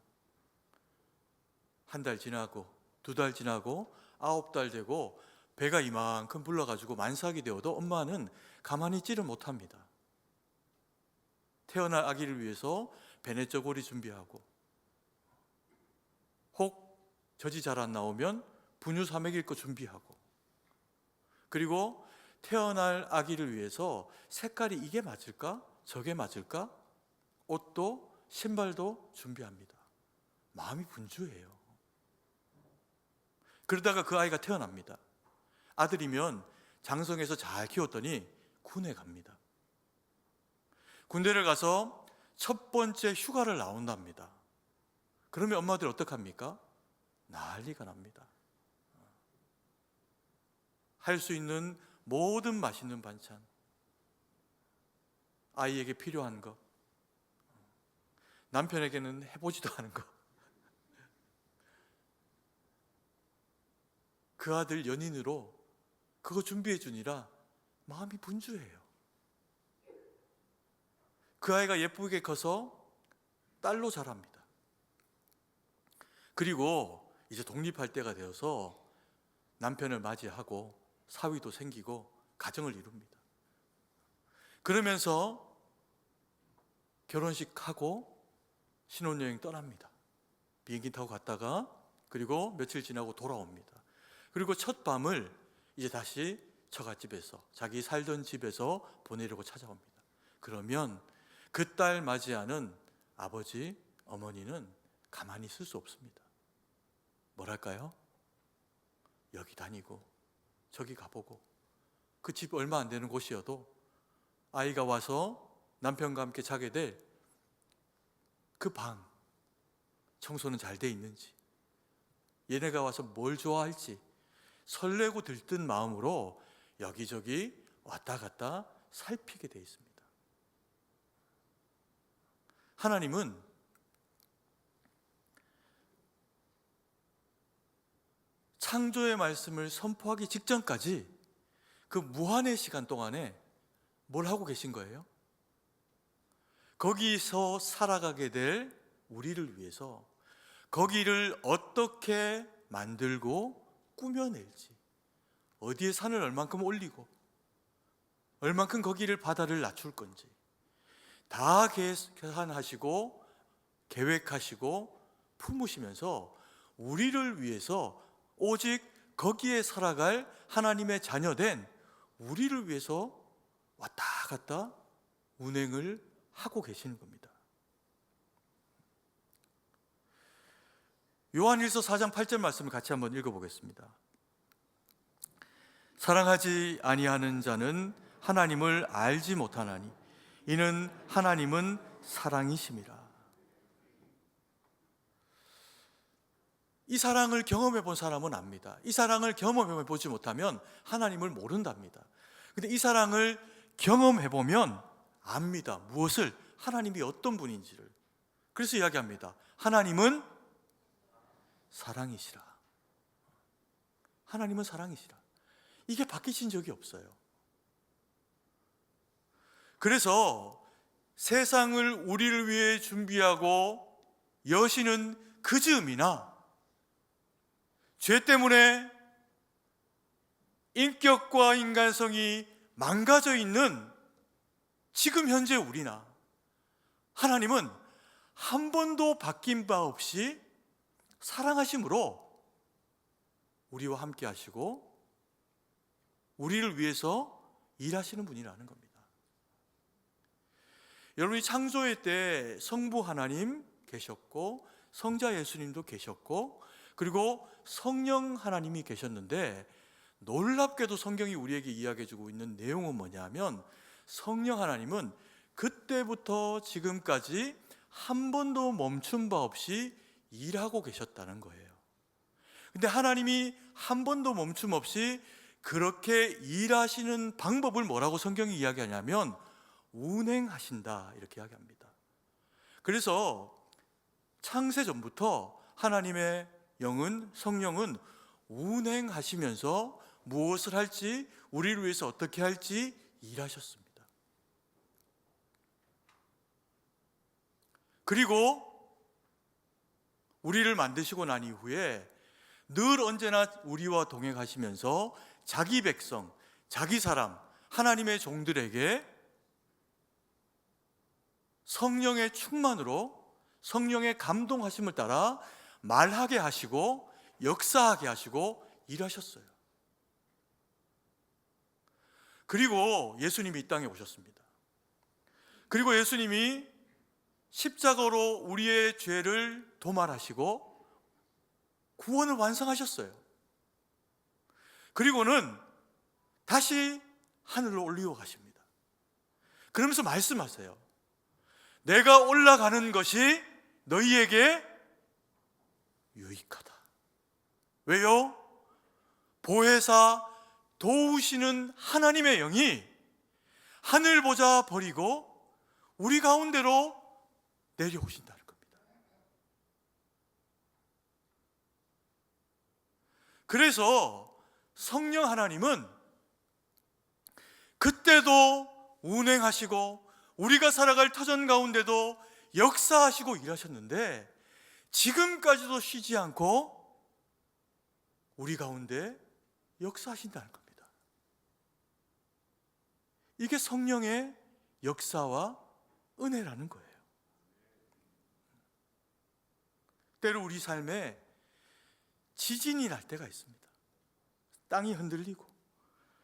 한 달 지나고 2달 지나고 9달 되고 배가 이만큼 불러가지고 만삭이 되어도 엄마는 가만히 있지를 못합니다. 태어날 아기를 위해서 배냇저고리 준비하고, 혹 젖이 잘 안 나오면 분유 사 먹일 거 준비하고, 그리고 태어날 아기를 위해서 색깔이 이게 맞을까? 저게 맞을까? 옷도 신발도 준비합니다. 마음이 분주해요. 그러다가 그 아이가 태어납니다. 아들이면 장성에서 잘 키웠더니 군에 갑니다. 군대를 가서 첫 번째 휴가를 나온답니다. 그러면 엄마들 어떡합니까? 난리가 납니다. 할 수 있는 모든 맛있는 반찬, 아이에게 필요한 거, 남편에게는 해보지도 않은 거, 그 아들 연인으로 그거 준비해 주니라 마음이 분주해요. 그 아이가 예쁘게 커서 딸로 자랍니다. 그리고 이제 독립할 때가 되어서 남편을 맞이하고 사위도 생기고 가정을 이룹니다. 그러면서 결혼식하고 신혼여행 떠납니다. 비행기 타고 갔다가 그리고 며칠 지나고 돌아옵니다. 그리고 첫 밤을 이제 다시 처갓집에서, 자기 살던 집에서 보내려고 찾아옵니다. 그러면 그 딸 맞이하는 아버지, 어머니는 가만히 있을 수 없습니다. 뭐랄까요? 여기 다니고 저기 가보고, 그 집 얼마 안 되는 곳이어도 아이가 와서 남편과 함께 자게 될 그 방 청소는 잘 돼 있는지, 얘네가 와서 뭘 좋아할지 설레고 들뜬 마음으로 여기저기 왔다 갔다 살피게 돼 있습니다. 하나님은 창조의 말씀을 선포하기 직전까지 그 무한의 시간 동안에 뭘 하고 계신 거예요? 거기서 살아가게 될 우리를 위해서 거기를 어떻게 만들고 꾸며낼지, 어디에 산을 얼만큼 올리고 얼만큼 거기를 바다를 낮출 건지 다 계산하시고 계획하시고 품으시면서 우리를 위해서 오직 거기에 살아갈 하나님의 자녀된 우리를 위해서 왔다 갔다 운행을 하고 계시는 겁니다. 요한일서 4장 8절 말씀을 같이 한번 읽어보겠습니다. 사랑하지 아니하는 자는 하나님을 알지 못하나니 이는 하나님은 사랑이심이라. 이 사랑을 경험해 본 사람은 압니다. 이 사랑을 경험해 보지 못하면 하나님을 모른답니다. 근데 이 사랑을 경험해 보면 압니다. 무엇을? 하나님이 어떤 분인지를. 그래서 이야기합니다. 하나님은 사랑이시라. 하나님은 사랑이시라. 이게 바뀌신 적이 없어요. 그래서 세상을 우리를 위해 준비하고 여시는 그 즈음이나 죄 때문에 인격과 인간성이 망가져 있는 지금 현재 우리나 하나님은 한 번도 바뀐 바 없이 사랑하심으로 우리와 함께 하시고 우리를 위해서 일하시는 분이라는 겁니다. 여러분이 창조의 때 성부 하나님 계셨고 성자 예수님도 계셨고 그리고 성령 하나님이 계셨는데 놀랍게도 성경이 우리에게 이야기해주고 있는 내용은 뭐냐면 성령 하나님은 그때부터 지금까지 한 번도 멈춘 바 없이 일하고 계셨다는 거예요. 근데 하나님이 한 번도 멈춤 없이 그렇게 일하시는 방법을 뭐라고 성경이 이야기하냐면 운행하신다 이렇게 이야기합니다. 그래서 창세 전부터 하나님의 영은 성령은 운행하시면서 무엇을 할지 우리를 위해서 어떻게 할지 일하셨습니다. 그리고 우리를 만드시고 난 이후에 늘 언제나 우리와 동행하시면서 자기 백성, 자기 사람, 하나님의 종들에게 성령의 충만으로 성령의 감동하심을 따라 말하게 하시고 역사하게 하시고 일하셨어요. 그리고 예수님이 이 땅에 오셨습니다. 그리고 예수님이 십자가로 우리의 죄를 도말하시고 구원을 완성하셨어요. 그리고는 다시 하늘로 올리고 가십니다. 그러면서 말씀하세요. 내가 올라가는 것이 너희에게 유익하다. 왜요? 보혜사 도우시는 하나님의 영이 하늘 보자 버리고 우리 가운데로 내려오신다는 겁니다. 그래서 성령 하나님은 그때도 운행하시고 우리가 살아갈 터전 가운데도 역사하시고 일하셨는데 지금까지도 쉬지 않고 우리 가운데 역사하신다는 겁니다. 이게 성령의 역사와 은혜라는 거예요. 때로 우리 삶에 지진이 날 때가 있습니다. 땅이 흔들리고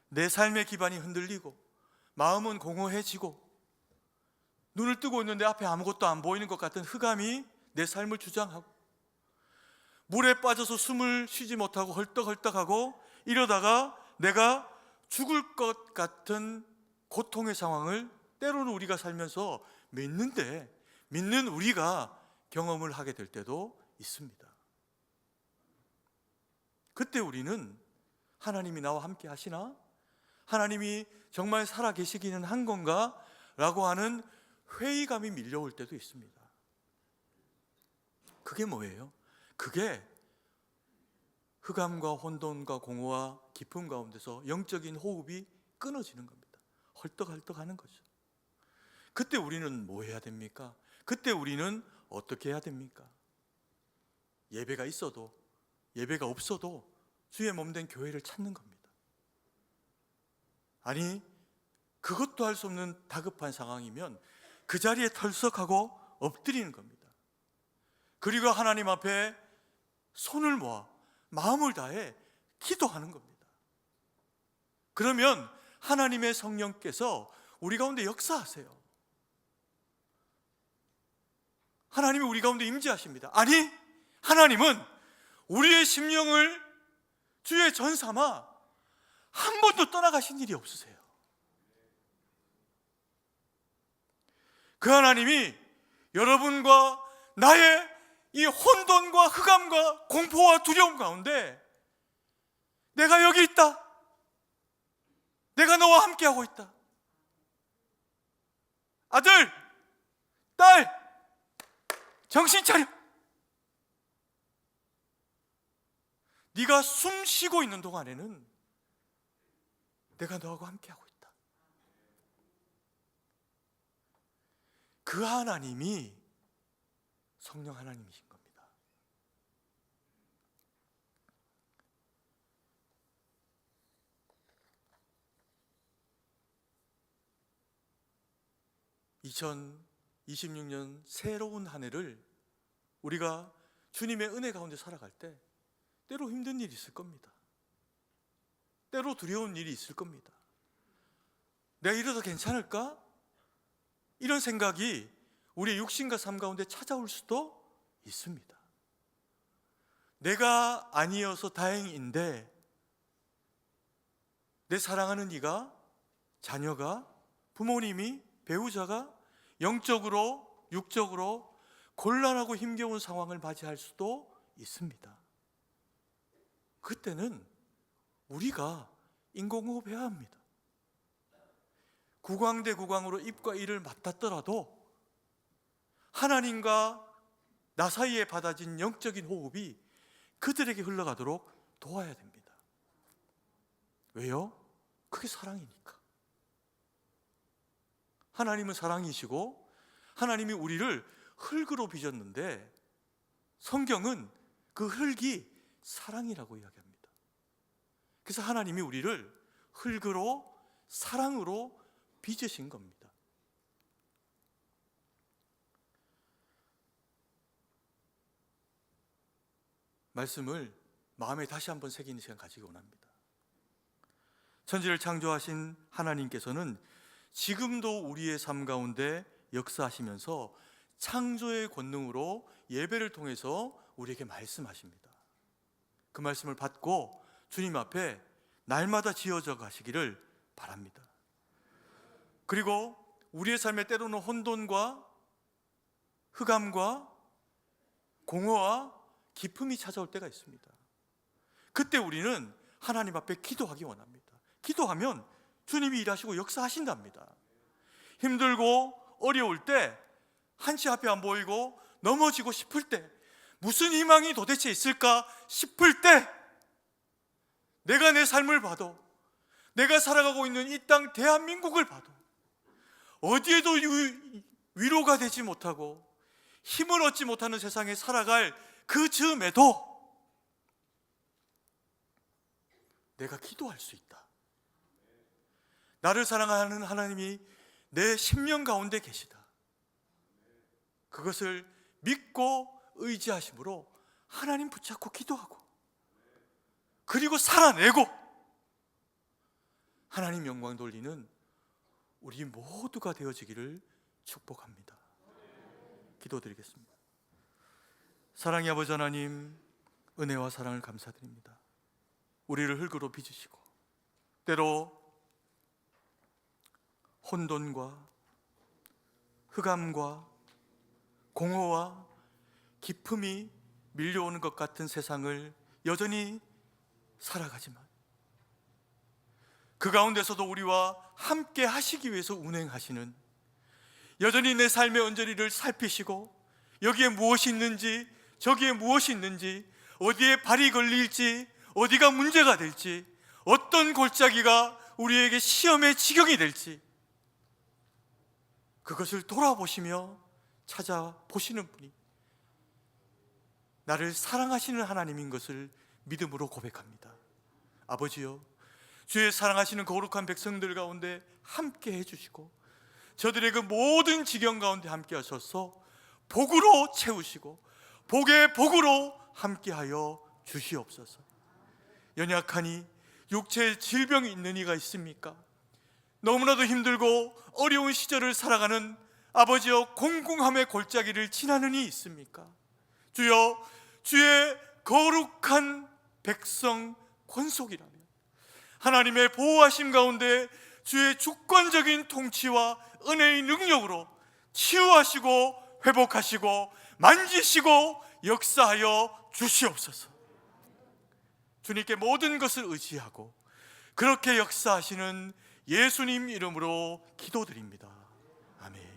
내 삶의 기반이 흔들리고 마음은 공허해지고 눈을 뜨고 있는데 앞에 아무것도 안 보이는 것 같은 흑암이 내 삶을 주장하고 물에 빠져서 숨을 쉬지 못하고 헐떡헐떡하고 이러다가 내가 죽을 것 같은 고통의 상황을 때로는 우리가 살면서 믿는 우리가 경험을 하게 될 때도 있습니다. 그때 우리는 하나님이 나와 함께 하시나? 하나님이 정말 살아계시기는 한 건가? 라고 하는 회의감이 밀려올 때도 있습니다. 그게 뭐예요? 그게 흑암과 혼돈과 공허와 깊음 가운데서 영적인 호흡이 끊어지는 겁니다. 헐떡헐떡하는 거죠. 그때 우리는 뭐 해야 됩니까? 그때 우리는 어떻게 해야 됩니까? 예배가 있어도 예배가 없어도 주의 몸된 교회를 찾는 겁니다. 아니 그것도 할 수 없는 다급한 상황이면 그 자리에 털썩하고 엎드리는 겁니다. 그리고 하나님 앞에 손을 모아 마음을 다해 기도하는 겁니다. 그러면 하나님의 성령께서 우리 가운데 역사하세요. 하나님이 우리 가운데 임재하십니다. 아니 하나님은 우리의 심령을 주의 전 삼아 한 번도 떠나가신 일이 없으세요. 그 하나님이 여러분과 나의 이 혼돈과 흑암과 공포와 두려움 가운데 내가 여기 있다. 내가 너와 함께하고 있다. 아들, 딸, 정신 차려. 네가 숨 쉬고 있는 동안에는 내가 너하고 함께하고 있다. 그 하나님이 성령 하나님이신 겁니다. (2026년) 새로운 한 해를 우리가 주님의 은혜 가운데 살아갈 때 때로 힘든 일이 있을 겁니다. 때로 두려운 일이 있을 겁니다. 내가 이러다 괜찮을까? 이런 생각이 우리의 육신과 삶 가운데 찾아올 수도 있습니다. 내가 아니어서 다행인데 내 사랑하는 이가, 자녀가, 부모님이, 배우자가 영적으로, 육적으로 곤란하고 힘겨운 상황을 맞이할 수도 있습니다. 그때는 우리가 인공호흡해야 합니다. 국왕 대 국왕으로 입과 입을 맞닿더라도 하나님과 나 사이에 받아진 영적인 호흡이 그들에게 흘러가도록 도와야 됩니다. 왜요? 그게 사랑이니까. 하나님은 사랑이시고 하나님이 우리를 흙으로 빚었는데 성경은 그 흙이 사랑이라고 이야기합니다. 그래서 하나님이 우리를 흙으로, 사랑으로 빚으신 겁니다. 말씀을 마음에 다시 한번 새기는 시간 가지기 원합니다. 천지를 창조하신 하나님께서는 지금도 우리의 삶 가운데 역사하시면서 창조의 권능으로 예배를 통해서 우리에게 말씀하십니다. 그 말씀을 받고 주님 앞에 날마다 지어져 가시기를 바랍니다. 그리고 우리의 삶에 때로는 혼돈과 흑암과 공허와 기쁨이 찾아올 때가 있습니다. 그때 우리는 하나님 앞에 기도하기 원합니다. 기도하면 주님이 일하시고 역사하신답니다. 힘들고 어려울 때, 한치 앞이 안 보이고 넘어지고 싶을 때, 무슨 희망이 도대체 있을까 싶을 때, 내가 내 삶을 봐도, 내가 살아가고 있는 이 땅 대한민국을 봐도 어디에도 위로가 되지 못하고 힘을 얻지 못하는 세상에 살아갈 그 즈음에도 내가 기도할 수 있다. 나를 사랑하는 하나님이 내 심령 가운데 계시다. 그것을 믿고 의지하심으로 하나님 붙잡고 기도하고, 그리고 살아내고 하나님 영광 돌리는 우리 모두가 되어지기를 축복합니다. 기도드리겠습니다. 사랑의 아버지 하나님, 은혜와 사랑을 감사드립니다. 우리를 흙으로 빚으시고 때로 혼돈과 흑암과 공허와 기품이 밀려오는 것 같은 세상을 여전히 살아가지만 그 가운데서도 우리와 함께 하시기 위해서 운행하시는, 여전히 내 삶의 언저리를 살피시고 여기에 무엇이 있는지 저기에 무엇이 있는지, 어디에 발이 걸릴지, 어디가 문제가 될지, 어떤 골짜기가 우리에게 시험의 지경이 될지 그것을 돌아보시며 찾아보시는 분이 나를 사랑하시는 하나님인 것을 믿음으로 고백합니다. 아버지여, 주의 사랑하시는 거룩한 백성들 가운데 함께 해주시고 저들의 그 모든 지경 가운데 함께 하셔서 복으로 채우시고 복의 복으로 함께하여 주시옵소서. 연약하니 육체에 질병이 있는 이가 있습니까? 너무나도 힘들고 어려운 시절을 살아가는 아버지여, 공공함의 골짜기를 지나는 이 있습니까? 주여, 주의 거룩한 백성 권속이라면 하나님의 보호하심 가운데 주의 주권적인 통치와 은혜의 능력으로 치유하시고 회복하시고 만지시고 역사하여 주시옵소서. 주님께 모든 것을 의지하고 그렇게 역사하시는 예수님 이름으로 기도드립니다. 아멘.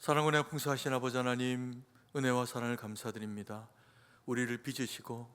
사랑은혜 풍성하신 아버지 하나님, 은혜와 사랑을 감사드립니다. 우리를 빚으시고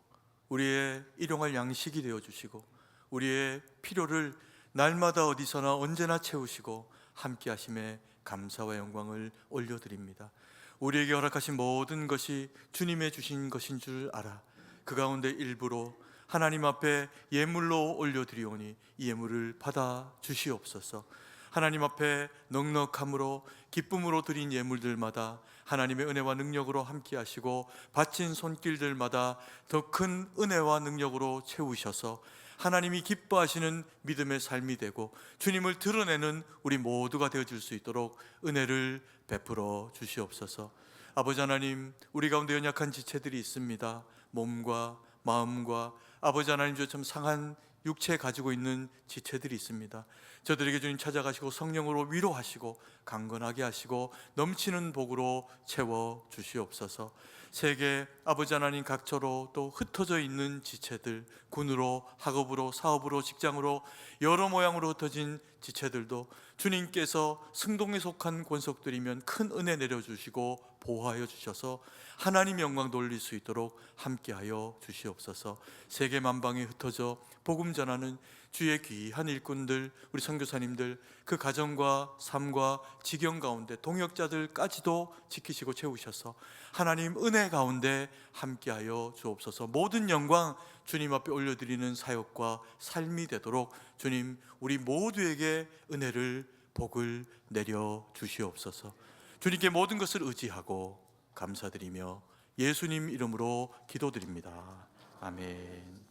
우리의 일용할 양식이 되어주시고 우리의 필요를 날마다 어디서나 언제나 채우시고 함께 하심에 감사와 영광을 올려드립니다. 우리에게 허락하신 모든 것이 주님의 주신 것인 줄 알아 그 가운데 일부로 하나님 앞에 예물로 올려드리오니 이 예물을 받아 주시옵소서. 하나님 앞에 넉넉함으로 기쁨으로 드린 예물들마다 하나님의 은혜와 능력으로 함께 하시고 바친 손길들마다 더 큰 은혜와 능력으로 채우셔서 하나님이 기뻐하시는 믿음의 삶이 되고 주님을 드러내는 우리 모두가 되어질 수 있도록 은혜를 베풀어 주시옵소서. 아버지 하나님, 우리 가운데 연약한 지체들이 있습니다. 몸과 마음과 아버지 하나님, 참 상한 육체 가지고 있는 지체들이 있습니다. 저들에게 주님 찾아가시고 성령으로 위로하시고 강건하게 하시고 넘치는 복으로 채워 주시옵소서. 세계 아버지 하나님 각처로 또 흩어져 있는 지체들, 군으로, 학업으로, 사업으로, 직장으로 여러 모양으로 흩어진 지체들도 주님께서 승동에 속한 권속들이면 큰 은혜 내려주시고 보호하여 주셔서 하나님 영광 돌릴 수 있도록 함께하여 주시옵소서. 세계 만방에 흩어져 복음 전하는 주의 귀한 일꾼들, 우리 선교사님들, 그 가정과 삶과 지경 가운데 동역자들까지도 지키시고 채우셔서 하나님 은혜 가운데 함께하여 주옵소서. 모든 영광 주님 앞에 올려드리는 사역과 삶이 되도록 주님 우리 모두에게 은혜를 복을 내려 주시옵소서. 주님께 모든 것을 의지하고 감사드리며 예수님 이름으로 기도드립니다. 아멘.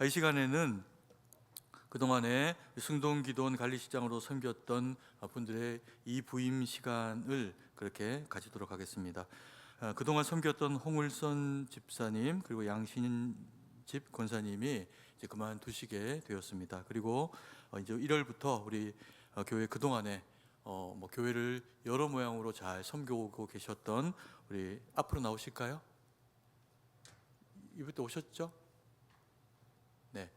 이 시간에는 그동안에 승동기도원 관리시장으로 섬겼던 분들의 이 부임 시간을 그렇게 가지도록 하겠습니다. 그동안 섬겼던 홍을선 집사님 그리고 양신집 권사님이 이제 그만두시게 되었습니다. 그리고 이제 1월부터 우리 교회 그동안에 교회를 여러 모양으로 잘 섬겨오고 계셨던 우리 앞으로 나오실까요? 이부터 오셨죠? 네,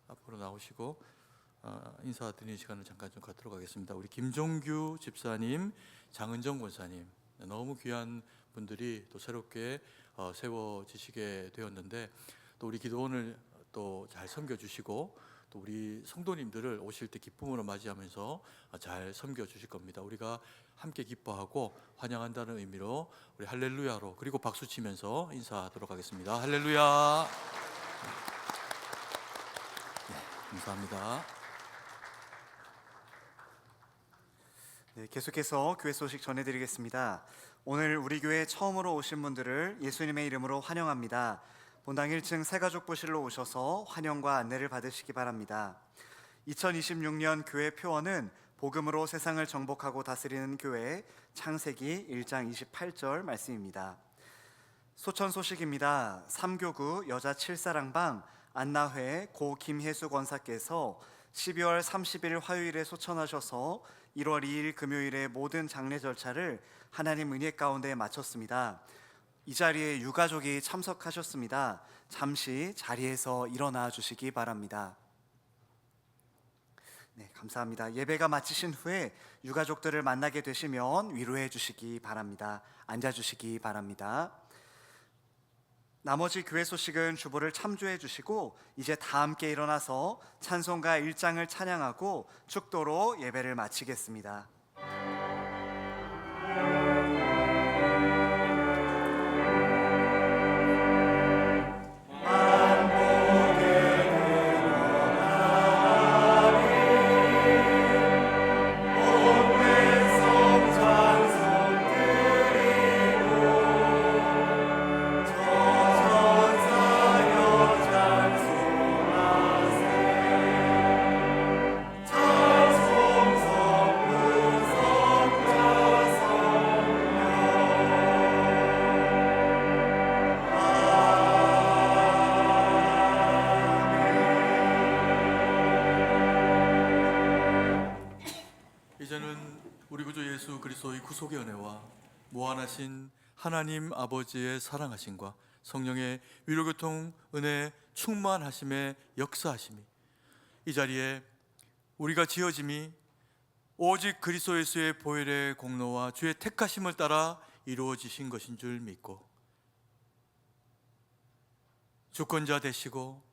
앞으로 나오시고 인사드리는 시간을 잠깐 좀 갖도록 하겠습니다. 우리 김종규 집사님, 장은정 권사님, 너무 귀한 분들이 또 새롭게 세워지시게 되었는데 또 우리 기도원을 또 잘 섬겨주시고 또 우리 성도님들을 오실 때 기쁨으로 맞이하면서 잘 섬겨주실 겁니다. 우리가 함께 기뻐하고 환영한다는 의미로 우리 할렐루야로 그리고 박수 치면서 인사하도록 하겠습니다. 할렐루야. 네, 감사합니다. 네, 계속해서 교회 소식 전해드리겠습니다. 오늘 우리 교회 처음으로 오신 분들을 예수님의 이름으로 환영합니다. 본당 1층 새가족부실로 오셔서 환영과 안내를 받으시기 바랍니다. 2026년 교회 표어는 복음으로 세상을 정복하고 다스리는 교회, 창세기 1장 28절 말씀입니다. 소천 소식입니다. 삼교구 여자 7사랑방 안나회 고 김혜수 권사께서 12월 30일 화요일에 소천하셔서 1월 2일 금요일에 모든 장례 절차를 하나님 은혜 가운데 마쳤습니다. 이 자리에 유가족이 참석하셨습니다. 잠시 자리에서 일어나 주시기 바랍니다. 네, 감사합니다. 예배가 마치신 후에 유가족들을 만나게 되시면 위로해 주시기 바랍니다. 앉아 주시기 바랍니다. 나머지 교회 소식은 주보를 참조해 주시고 이제 다 함께 일어나서 찬송가 1장을 찬양하고 축도로 예배를 마치겠습니다. 구속의 은혜와 무한하신 하나님 아버지의 사랑하심과 성령의 위로교통 은혜 충만하심의 역사하심이 이 자리에 우리가 지어짐이 오직 그리스도 예수의 보혈의 공로와 주의 택하심을 따라 이루어지신 것인 줄 믿고 주권자 되시고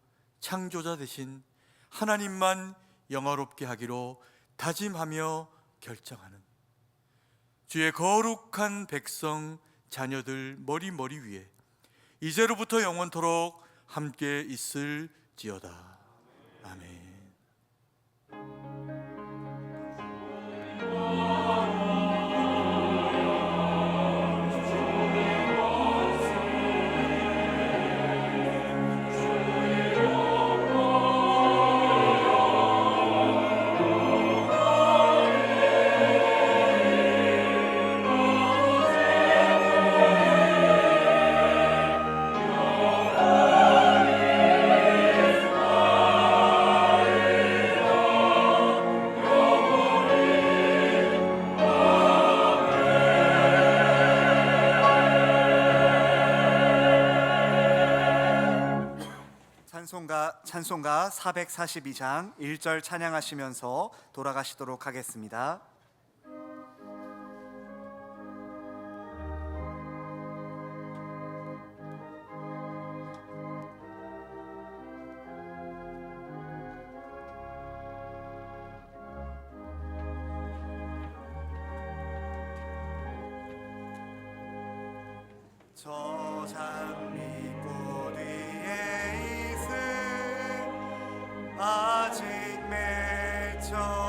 창조자 되신 하나님만 영화롭게 하기로 다짐하며 결정하는 주의 거룩한 백성 자녀들 머리 위에 이제로부터 영원토록 함께 있을지어다. 아멘. 찬송가 442장 1절 찬양하시면서 돌아가시도록 하겠습니다. 저 장미꽃 위에 있음 아직 맺혀